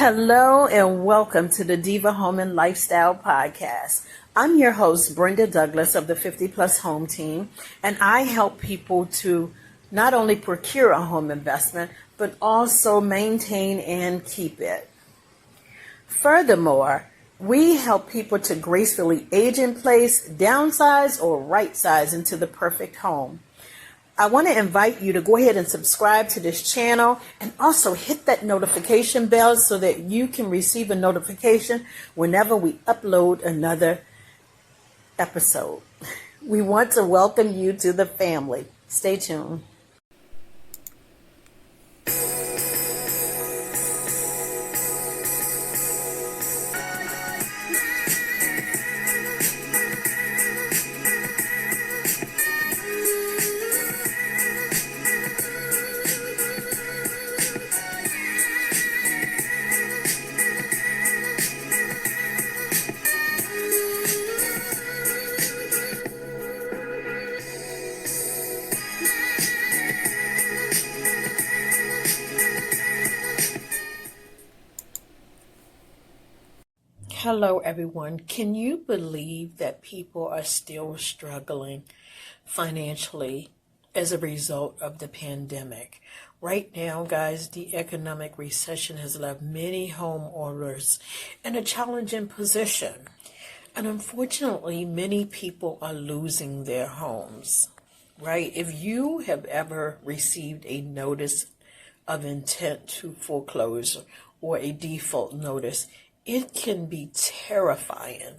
Hello and welcome to the Diva Home and Lifestyle Podcast. I'm your host, Brenda Douglas of the 50 Plus Home Team, and I help people to not only procure a home investment, but also maintain and keep it. Furthermore, we help people to gracefully age in place, downsize, or right size into the perfect home. I want to invite you to go ahead and subscribe to this channel and also hit that notification bell so that you can receive a notification whenever we upload another episode. We want to welcome you to the family. Stay tuned. Hello, everyone. Can you believe that people are still struggling financially as a result of the pandemic? Right now, guys, the economic recession has left many homeowners in a challenging position. And unfortunately, many people are losing their homes, right? If you have ever received a notice of intent to foreclose or a default notice, it can be terrifying.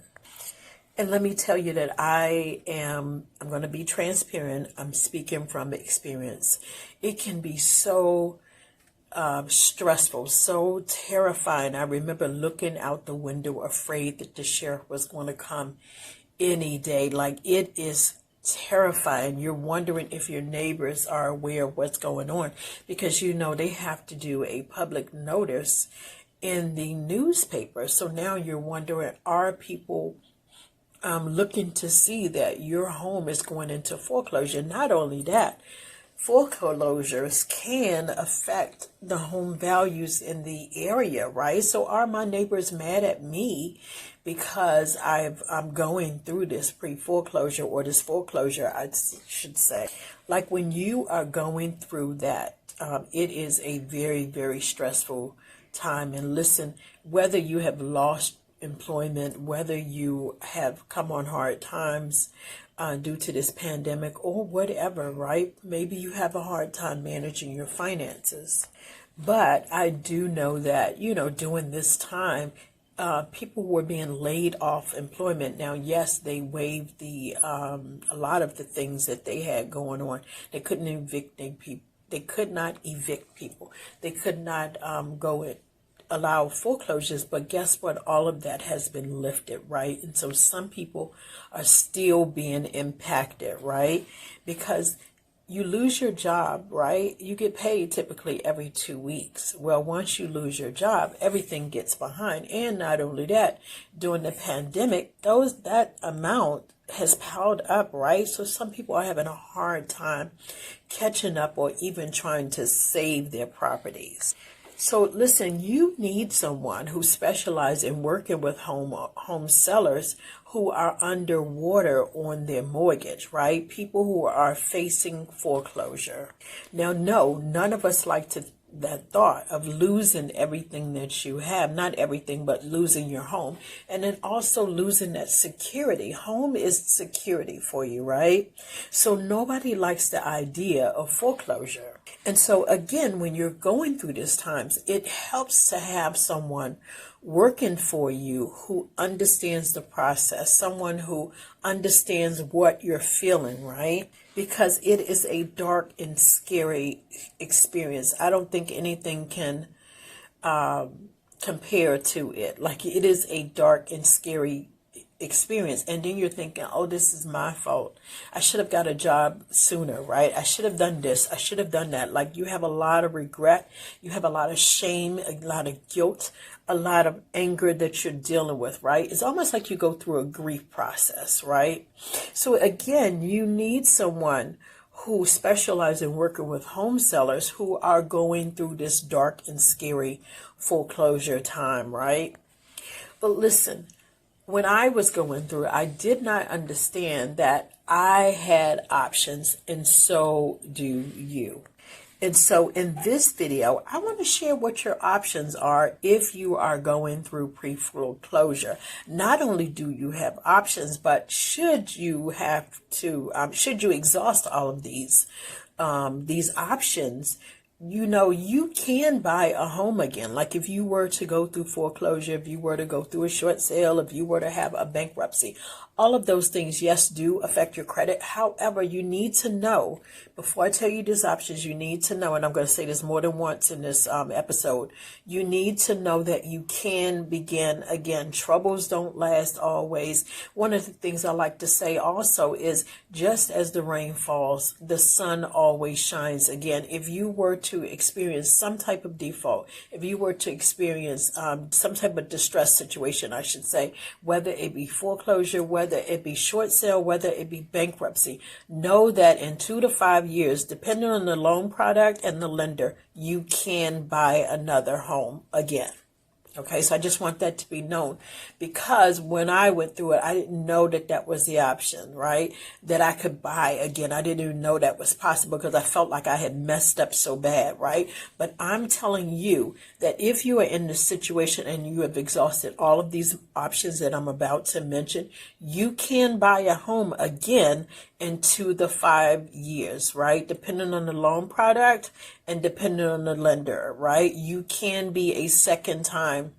And let me tell you that I'm going to be transparent. I'm speaking from experience. It can be so stressful, so terrifying. I remember looking out the window afraid that the sheriff was going to come any day. Like, it is terrifying. You're wondering if your neighbors are aware of what's going on because, you know, they have to do a public notice in the newspaper. So now you're wondering, are people looking to see that your home is going into foreclosure? Not only that, foreclosures can affect the home values in the area, right? So are my neighbors mad at me because I'm going through this pre-foreclosure or this foreclosure, I should say. Like, when you are going through that, it is a very, very stressful time. And listen, whether you have lost employment, whether you have come on hard times due to this pandemic or whatever, right? Maybe you have a hard time managing your finances. But I do know that, you know, during this time, people were being laid off employment. Now, yes, they waived the a lot of the things that they had going on. They couldn't evict people. They could not evict people. They could not allow foreclosures. But guess what? All of that has been lifted, right? And so some people are still being impacted, right? Because you lose your job, right? You get paid typically every 2 weeks. Well, once you lose your job, everything gets behind. And not only that, during the pandemic, that amount has piled up, right? So some people are having a hard time catching up or even trying to save their properties. So listen, you need someone who specializes in working with home sellers who are underwater on their mortgage, right? People who are facing foreclosure. Now, no, none of us like that thought of losing everything that you have, not everything, but losing your home, and then also losing that security. Home is security for you, right? So nobody likes the idea of foreclosure. And so again, when you're going through these times, it helps to have someone working for you who understands the process, someone who understands what you're feeling, right? Because it is a dark and scary experience. I don't think anything can compare to it. Like, it is a dark and scary experience. And then you're thinking, oh, this is my fault. I should have got a job sooner, right? I should have done this. I should have done that. Like, you have a lot of regret. You have a lot of shame, a lot of guilt, a lot of anger that you're dealing with, right? It's almost like you go through a grief process, right? So again, you need someone who specialize in working with home sellers who are going through this dark and scary foreclosure time, right? But listen, when I was going through it, I did not understand that I had options, and so do you. And so in this video, I want to share what your options are if you are going through pre-foreclosure. Not only do you have options, but should you exhaust all of these options, you can buy a home again. Like if you were to go through foreclosure, if you were to go through a short sale, if you were to have a bankruptcy, all of those things, yes, do affect your credit. However, you need to know, before I tell you these options, you need to know, and I'm going to say this more than once in this episode, you need to know that you can begin again. Troubles don't last always. One of the things I like to say also is, just as the rain falls, the sun always shines again. If you were to experience some type of default, if you were to experience some type of distress situation, I should say, whether it be foreclosure, whether it be short sale, whether it be bankruptcy, know that in 2 to 5 years, depending on the loan product and the lender, you can buy another home again. Okay, so I just want that to be known, because when I went through it, I didn't know that that was the option, right? That I could buy again. I didn't even know that was possible because I felt like I had messed up so bad, right? But I'm telling you that if you are in this situation and you have exhausted all of these options that I'm about to mention, you can buy a home again in 2 to 5 years, right? Depending on the loan product and depending on the lender, right? You can be a second time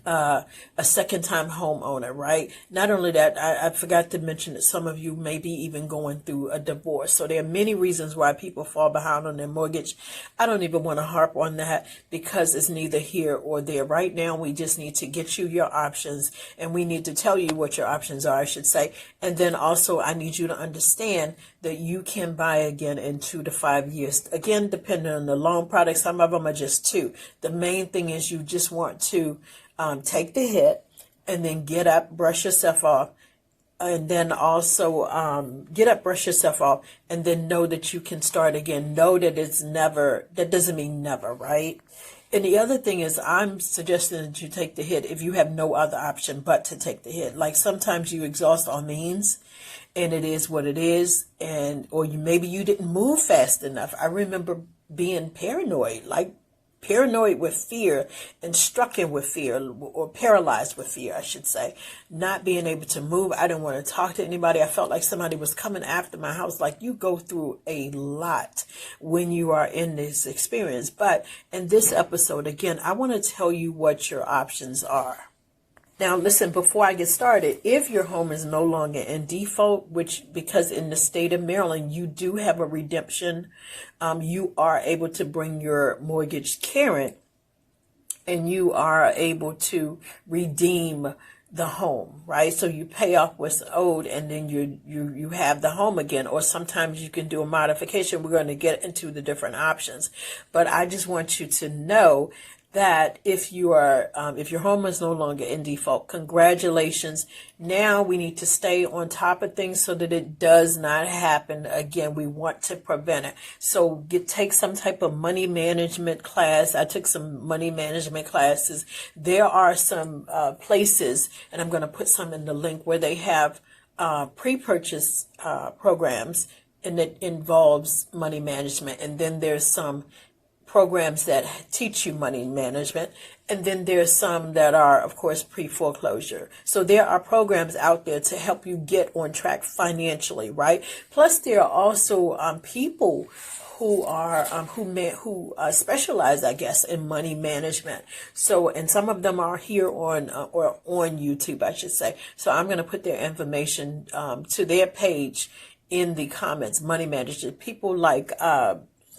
homeowner, right? Not only that, I forgot to mention that some of you may be even going through a divorce. So there are many reasons why people fall behind on their mortgage. I don't even want to harp on that because it's neither here or there. Right now, we just need to get you your options, and we need to tell you what your options are, I should say. And then also, I need you to understand that you can buy again in 2 to 5 years. Again, depending on the loan product, some of them are just 2. The main thing is you just want to take the hit and then get up, brush yourself off, and then also get up, brush yourself off, and then know that you can start again. Know that it's never, that doesn't mean never, right? And the other thing is, I'm suggesting that you take the hit if you have no other option but to take the hit. Like sometimes you exhaust all means, and it is what it is, or maybe you didn't move fast enough. I remember being paranoid with fear and stricken with fear, or paralyzed with fear, I should say, not being able to move. I didn't want to talk to anybody. I felt like somebody was coming after my house. Like, you go through a lot when you are in this experience. But in this episode, again, I want to tell you what your options are. Now, listen, before I get started, if your home is no longer in default, because in the state of Maryland, you do have a redemption, you are able to bring your mortgage current, and you are able to redeem the home, right? So you pay off what's owed, and then you have the home again. Or sometimes you can do a modification. We're going to get into the different options, but I just want you to know that if your home is no longer in default, congratulations. Now we need to stay on top of things so that it does not happen again. We want to prevent it. So take some type of money management class. I took some money management classes. There are some places, and I'm going to put some in the link, where they have pre-purchase programs, and it involves money management. And then there's some programs that teach you money management, and then there's some that are, of course, pre-foreclosure. So there are programs out there to help you get on track financially, right? Plus, there are also people who specialize, I guess, in money management. So, and some of them are here on YouTube, I should say. So I'm going to put their information to their page in the comments. Money management, people like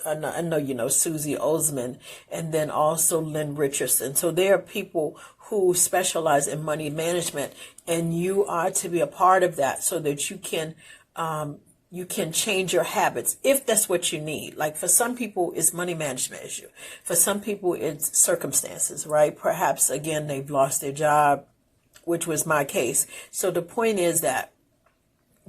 I know you know Susie Osman, and then also Lynn Richardson. So there are people who specialize in money management, and you are to be a part of that so that you can change your habits if that's what you need. Like, for some people, it's money management issue. For some people, it's circumstances, right? Perhaps, again, they've lost their job, which was my case. So the point is that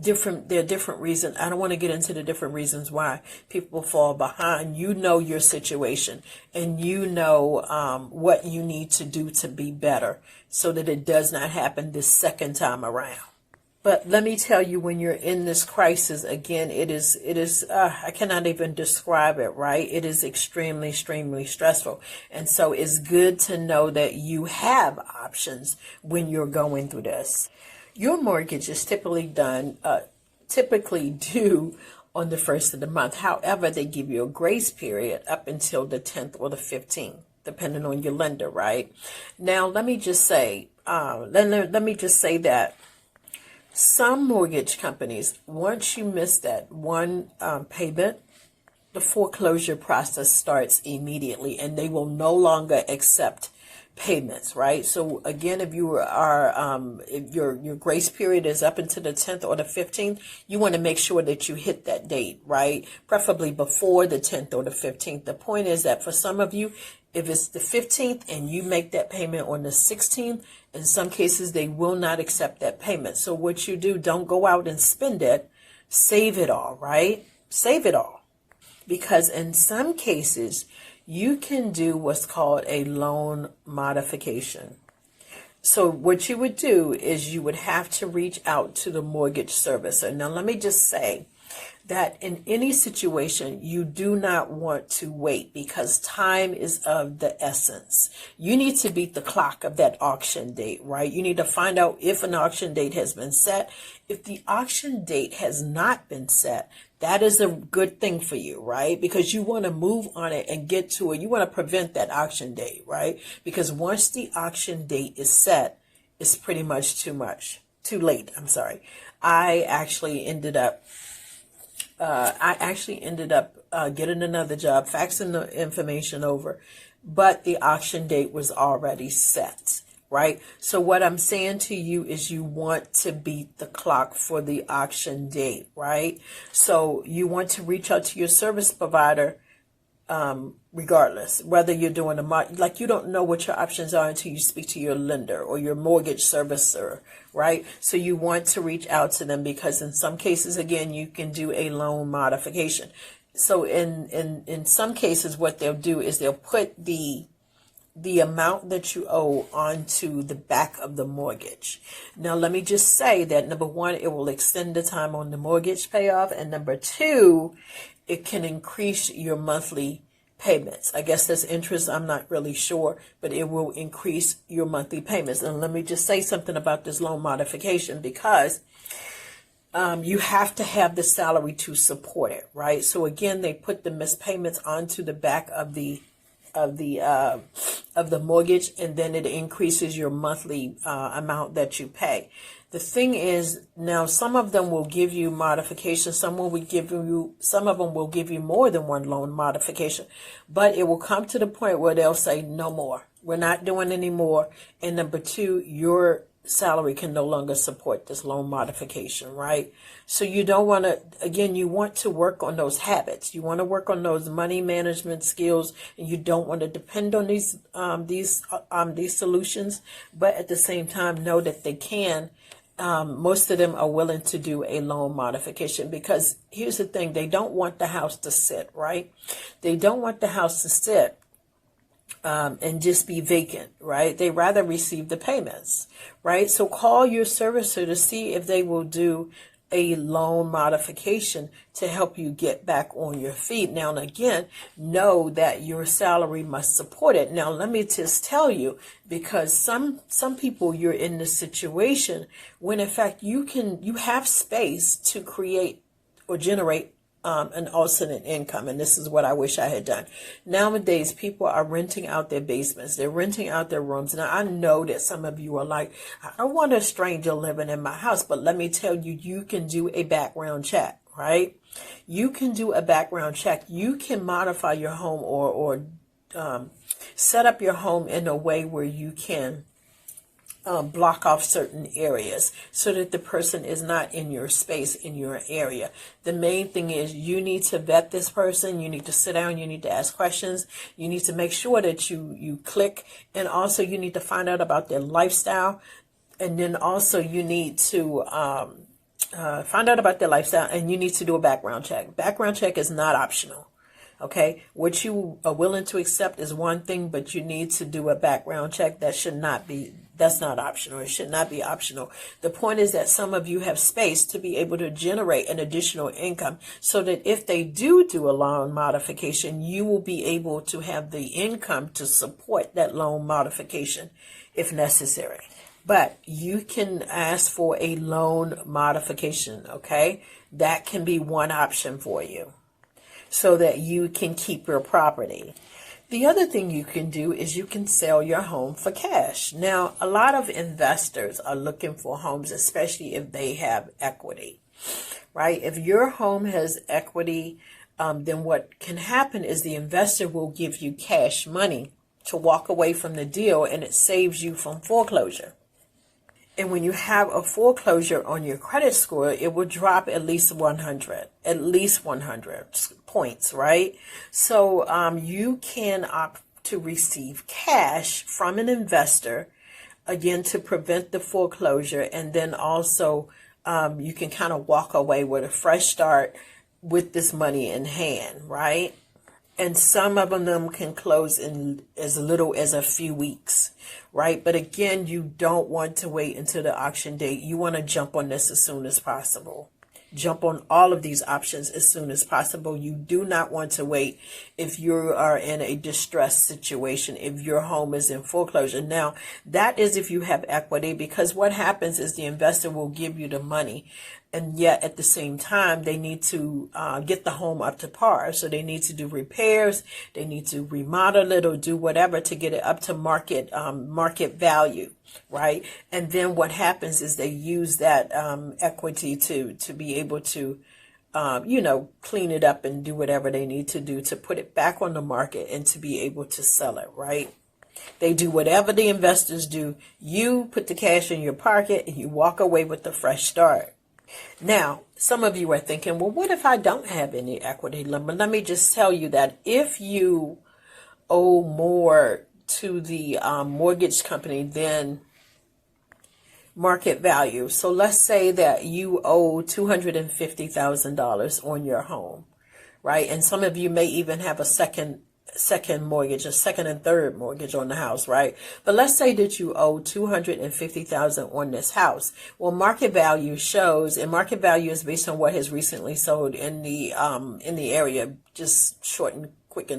there are different reasons. I don't want to get into the different reasons why people fall behind. You know your situation, and you know what you need to do to be better so that it does not happen this second time around. But let me tell you, when you're in this crisis, again, it is, I cannot even describe it, right? It is extremely, extremely stressful. And so it's good to know that you have options when you're going through this. Your mortgage is typically due on the first of the month. However, they give you a grace period up until the 10th or the 15th, depending on your lender, right? Now, let me just say that some mortgage companies, once you miss that one payment, the foreclosure process starts immediately, and they will no longer accept payments, right? So again, if you are, if your grace period is up until the 10th or the 15th, you want to make sure that you hit that date, right? Preferably before the 10th or the 15th. The point is that for some of you, if it's the 15th and you make that payment on the 16th, in some cases, they will not accept that payment. So what you do, don't go out and spend it. Save it all, right? Save it all. Because in some cases, you can do what's called a loan modification. So what you would do is you would have to reach out to the mortgage servicer. Now, let me just say that in any situation, you do not want to wait, because time is of the essence. You need to beat the clock of that auction date, right? You need to find out if an auction date has been set. If the auction date has not been set, that is a good thing for you, right? Because you want to move on it and get to it. You want to prevent that auction date, right? Because once the auction date is set, it's pretty much too late. I'm sorry. I actually ended up getting another job, faxing the information over, but the auction date was already set, right? So what I'm saying to you is you want to beat the clock for the auction date, right? So you want to reach out to your service provider, regardless, whether you're doing you don't know what your options are until you speak to your lender or your mortgage servicer, right? So you want to reach out to them, because in some cases, again, you can do a loan modification. So in some cases, what they'll do is they'll put the amount that you owe onto the back of the mortgage. Now, let me just say that, number one, it will extend the time on the mortgage payoff. And number two, it can increase your monthly payments. I guess that's interest. I'm not really sure, but it will increase your monthly payments. And let me just say something about this loan modification, because you have to have the salary to support it, right? So again, they put the missed payments onto the back of the mortgage, and then it increases your monthly amount that you pay. The thing is, now some of them will give you modifications, some of them will give you more than one loan modification, but it will come to the point where they'll say, no more, we're not doing any more. And number two, your salary can no longer support this loan modification, right? So you don't want to, again, you want to work on those habits. You want to work on those money management skills, and you don't want to depend on these solutions, but at the same time, know that they can. Most of them are willing to do a loan modification, because here's the thing, they don't want the house to sit, right? They don't want the house to sit and just be vacant, right? They rather receive the payments, right? So call your servicer to see if they will do a loan modification to help you get back on your feet. Now, and again, know that your salary must support it. Now, let me just tell you, because some people, you're in this situation when in fact you have space to create or generate an alternate income. And this is what I wish I had done. Nowadays, people are renting out their basements. They're renting out their rooms. Now, I know that some of you are like, I don't want a stranger living in my house. But let me tell you, you can do a background check, right? You can do a background check. You can modify your home or set up your home in a way where you can block off certain areas so that the person is not in your space, in your area. The main thing is you need to vet this person. You need to sit down. You need to ask questions. You need to make sure that you click. And also you need to find out about their lifestyle. And then also you need to Find out about their lifestyle, and you need to do a background check. Background check is not optional. Okay, what you are willing to accept is one thing, but you need to do a background check. That's not optional. It should not be optional. The point is that some of you have space to be able to generate an additional income so that if they do a loan modification, you will be able to have the income to support that loan modification if necessary. But you can ask for a loan modification, okay? That can be one option for you, so that you can keep your property. The other thing you can do is you can sell your home for cash. Now, a lot of investors are looking for homes, especially if they have equity, right? If your home has equity, then what can happen is the investor will give you cash money to walk away from the deal, and it saves you from foreclosure. And when you have a foreclosure on your credit score, it will drop at least 100 points, right? So you can opt to receive cash from an investor, again, to prevent the foreclosure. And then also you can kind of walk away with a fresh start with this money in hand, right? And some of them can close in as little as a few weeks, right? But again, you don't want to wait until the auction date. You want to jump on this as soon as possible. Jump on all of these options as soon as possible. You do not want to wait if you are in a distressed situation, if your home is in foreclosure. Now, that is if you have equity, because what happens is the investor will give you the money, and yet at the same time, they need to get the home up to par. So they need to do repairs, they need to remodel it or do whatever to get it up to market value, right? And then what happens is they use that equity to be able to clean it up and do whatever they need to do to put it back on the market and to be able to sell it, right? They do whatever the investors do. You put the cash in your pocket and you walk away with a fresh start. Now, some of you are thinking, well, what if I don't have any equity limit? Let me just tell you that if you owe more to the mortgage company than market value. So let's say that you owe $250,000 on your home, right? And some of you may even have a second mortgage, a second and third mortgage on the house, right? But let's say that you owe $250,000 on this house. Well, market value shows, and market value is based on what has recently sold in the area, just short and quick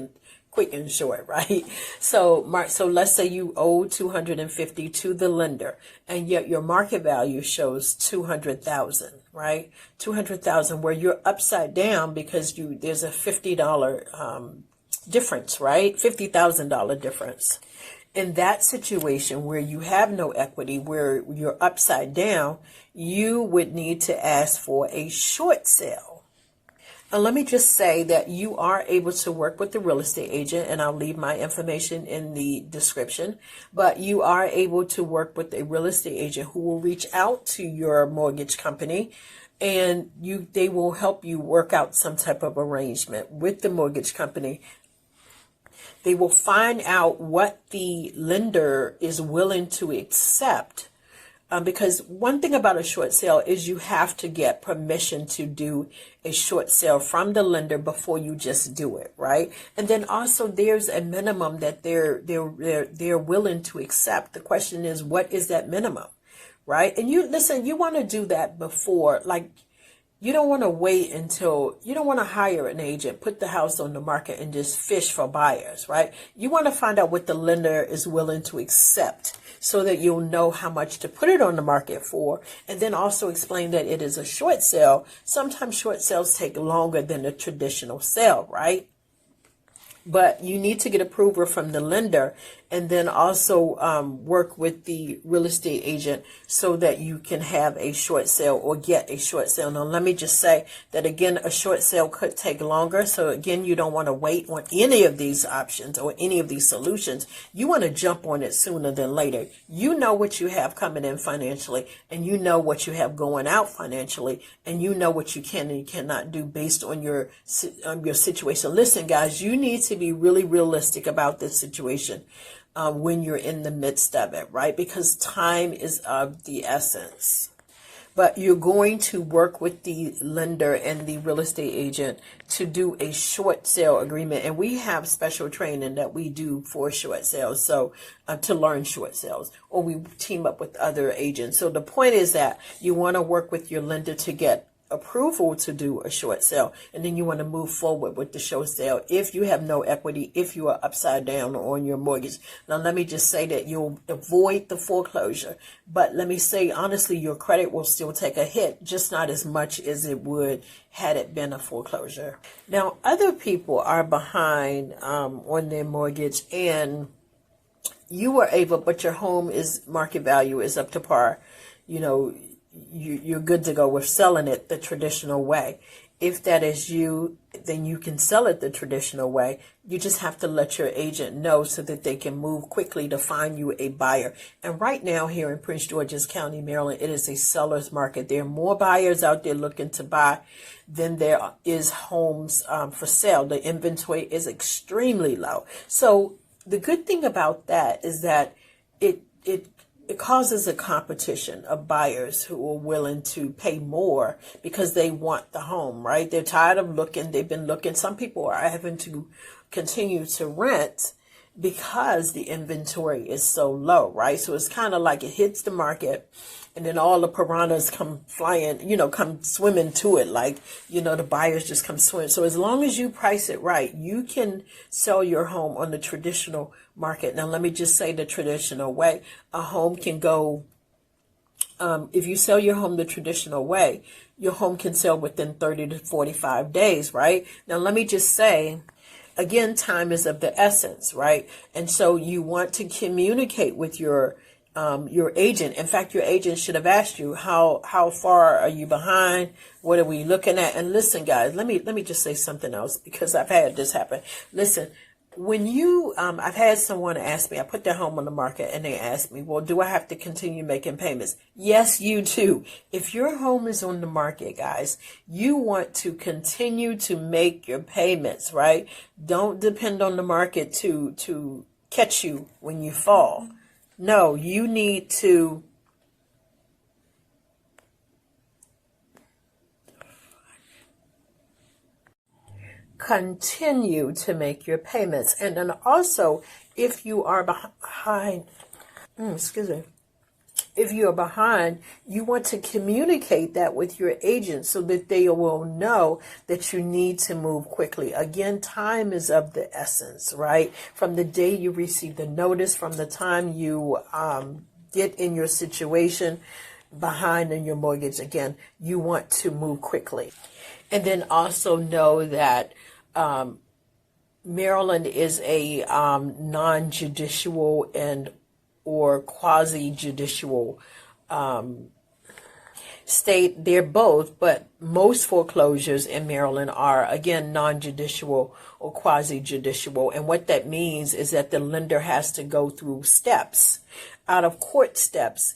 and short, right? So let's say you owe $250,000 to the lender, and yet your market value shows $200,000, right? $200,000, where you're upside down because there's a $50 difference, right? $50,000 difference. In that situation where you have no equity, where you're upside down, you would need to ask for a short sale. And let me just say that you are able to work with the real estate agent, and I'll leave my information in the description, but you are able to work with a real estate agent who will reach out to your mortgage company, and they will help you work out some type of arrangement with the mortgage company. They will find out what the lender is willing to accept. Because one thing about a short sale is you have to get permission to do a short sale from the lender before you just do it, right? And then also there's a minimum that they're willing to accept. The question is, what is that minimum, right? And you want to do that before, like, you don't want to wait you don't want to hire an agent, put the house on the market and just fish for buyers, right? You want to find out what the lender is willing to accept so that you'll know how much to put it on the market for. And then also explain that it is a short sale. Sometimes short sales take longer than a traditional sale, right? But you need to get approval from the lender, and then also work with the real estate agent so that you can have a short sale or get a short sale. Now, let me just say that, again, a short sale could take longer. So, again, you don't want to wait on any of these options or any of these solutions. You want to jump on it sooner than later. You know what you have coming in financially, and you know what you have going out financially, and you know what you can and cannot do based on your situation. Listen, guys, you need to be really realistic about this situation when you're in the midst of it, right? Because time is of the essence. but you're going to work with the lender and the real estate agent to do a short sale agreement. And we have special training that we do for short sales. So to learn short sales, or we team up with other agents. So the point is that you want to work with your lender to get approval to do a short sale, and then you want to move forward with the short sale if you have no equity, if you are upside down on your mortgage. Now let me just say that you'll avoid the foreclosure, but let me say honestly, your credit will still take a hit, just not as much as it would had it been a foreclosure. Now other people are behind on their mortgage, and you were able, but your home is market value is up to par, you're good to go with selling it the traditional way. If that is you, then you can sell it the traditional way. You just have to let your agent know so that they can move quickly to find you a buyer. And right now here in Prince George's County, Maryland, it is a seller's market. There are more buyers out there looking to buy than there is homes for sale. The inventory is extremely low. So the good thing about that is that it causes a competition of buyers who are willing to pay more because they want the home, right? They're tired of looking. They've been looking. Some people are having to continue to rent because the inventory is so low, right? So it's kind of like it hits the market, and then all the piranhas come flying, come swimming to it. Like, the buyers just come swimming. So as long as you price it right, you can sell your home on the traditional market. Now, let me just say the traditional way. A home can go, if you sell your home the traditional way, your home can sell within 30 to 45 days, right? Now, let me just say, again, time is of the essence, right? And so you want to communicate with your agent. In fact, your agent should have asked you, how far are you behind? What are we looking at? And listen, guys, let me just say something else, because I've had this happen. Listen, when I've had someone ask me, I put their home on the market, and they asked me, well, do I have to continue making payments? Yes, you do. If your home is on the market, guys, you want to continue to make your payments, right? Don't depend on the market to catch you when you fall. No, you need to continue to make your payments. And then also, if you are behind, if you are behind, you want to communicate that with your agent so that they will know that you need to move quickly. Again, time is of the essence, right? From the day you receive the notice, from the time you get in your situation behind in your mortgage, again, you want to move quickly. And then also know that Maryland is a non-judicial or quasi-judicial state. They're both, but most foreclosures in Maryland are, again, non-judicial or quasi-judicial. And what that means is that the lender has to go through steps, out of court steps,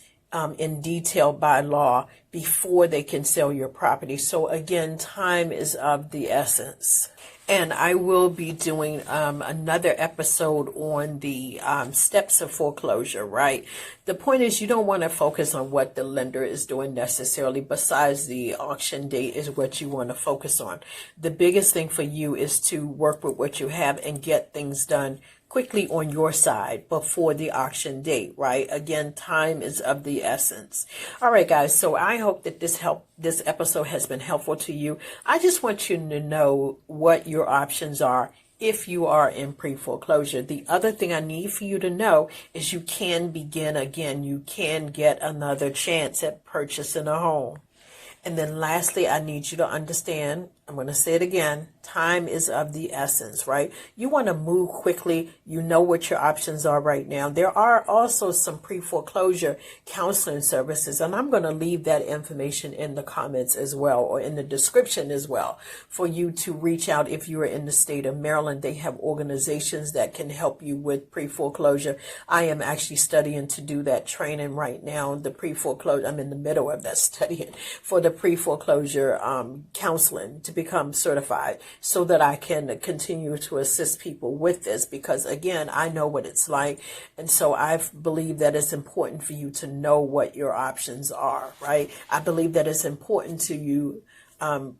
in detail by law before they can sell your property. So again, time is of the essence. And I will be doing another episode on the steps of foreclosure, right? The point is, you don't want to focus on what the lender is doing necessarily. Besides, the auction date is what you want to focus on. The biggest thing for you is to work with what you have and get things done quickly on your side before the auction date, right? Again, time is of the essence. All right, guys. So I hope that this episode has been helpful to you. I just want you to know what your options are if you are in pre-foreclosure. The other thing I need for you to know is you can begin again. You can get another chance at purchasing a home. And then lastly, I need you to understand, I'm going to say it again, time is of the essence, right? You want to move quickly. You know what your options are right now. There are also some pre-foreclosure counseling services, and I'm going to leave that information in the comments as well, or in the description as well, for you to reach out if you are in the state of Maryland. They have organizations that can help you with pre-foreclosure. I am actually studying to do that training right now. The pre-foreclosure, I'm in the middle of that studying for the pre-foreclosure counseling, to become certified so that I can continue to assist people with this, because again, I know what it's like. And so I believe that it's important for you to know what your options are, right? I believe that it's important to you,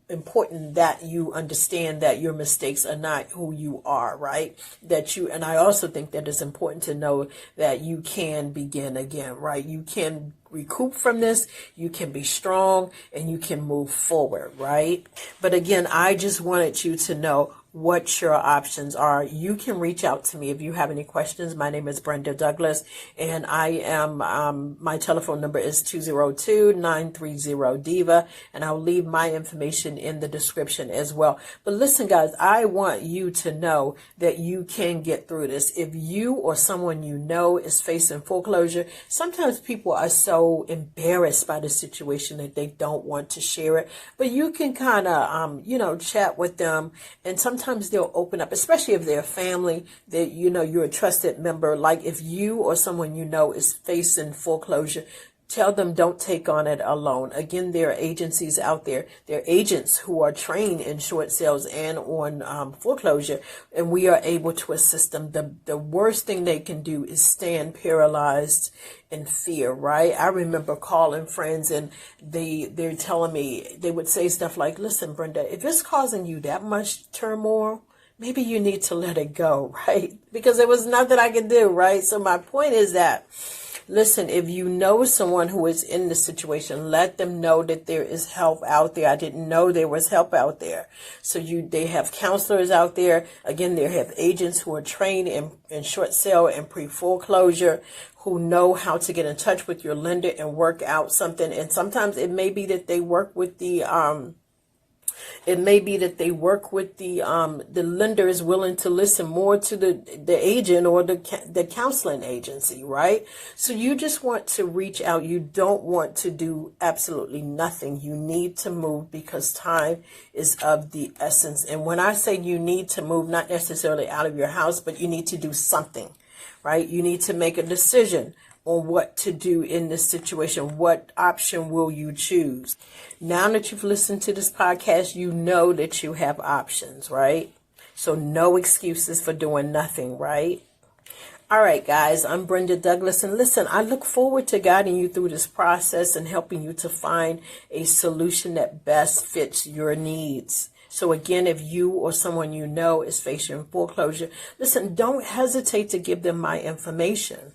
important that you understand that your mistakes are not who you are, right? And I also think that it's important to know that you can begin again, right? You can recoup from this, you can be strong, and you can move forward, right? But again, I just wanted you to know what your options are. You can reach out to me if you have any questions. My name is Brenda Douglas, and I am, my telephone number is 202-930-DIVA, and I'll leave my information in the description as well. But listen, guys, I want you to know that you can get through this. If you or someone you know is facing foreclosure, sometimes people are so embarrassed by the situation that they don't want to share it, but you can kind of, chat with them, and sometimes they'll open up, especially if they're family, that, you're a trusted member. Like if you or someone you know is facing foreclosure, tell them don't take on it alone. Again, there are agencies out there. There are agents who are trained in short sales and on foreclosure, and we are able to assist them. The worst thing they can do is stand paralyzed in fear, right? I remember calling friends, and they're telling me, they would say stuff like, listen, Brenda, if it's causing you that much turmoil, maybe you need to let it go, right? Because there was nothing I could do, right? So my point is that, listen, if you know someone who is in this situation, let them know that there is help out there. I didn't know there was help out there. So they have counselors out there. Again, they have agents who are trained in short sale and pre-foreclosure, who know how to get in touch with your lender and work out something. And sometimes it may be that they work with the lender is willing to listen more to the agent or the counseling agency, right? So you just want to reach out. You don't want to do absolutely nothing. You need to move, because time is of the essence. And when I say you need to move, not necessarily out of your house, but you need to do something, right? You need to make a decision on what to do in this situation. What option will you choose? Now that you've listened to this podcast, you know that you have options, right? So no excuses for doing nothing, right? All right, guys, I'm Brenda Douglas, and listen, I look forward to guiding you through this process and helping you to find a solution that best fits your needs. So again, if you or someone you know is facing foreclosure, listen, don't hesitate to give them my information.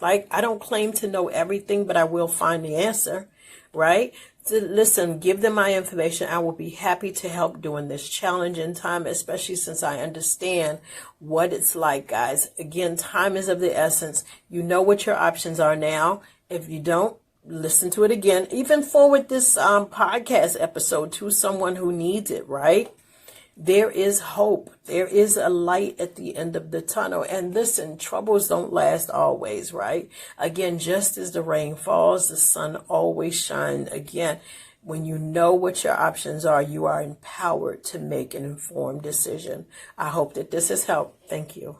Like, I don't claim to know everything, but I will find the answer, right? So listen, give them my information. I will be happy to help during this challenging time, especially since I understand what it's like, guys. Again, time is of the essence. You know what your options are now. If you don't, listen to it again. Even forward this podcast episode to someone who needs it, right? There is hope. There is a light at the end of the tunnel. And listen, troubles don't last always, right? Again, just as the rain falls, the sun always shines. Again, when you know what your options are, you are empowered to make an informed decision. I hope that this has helped. Thank you.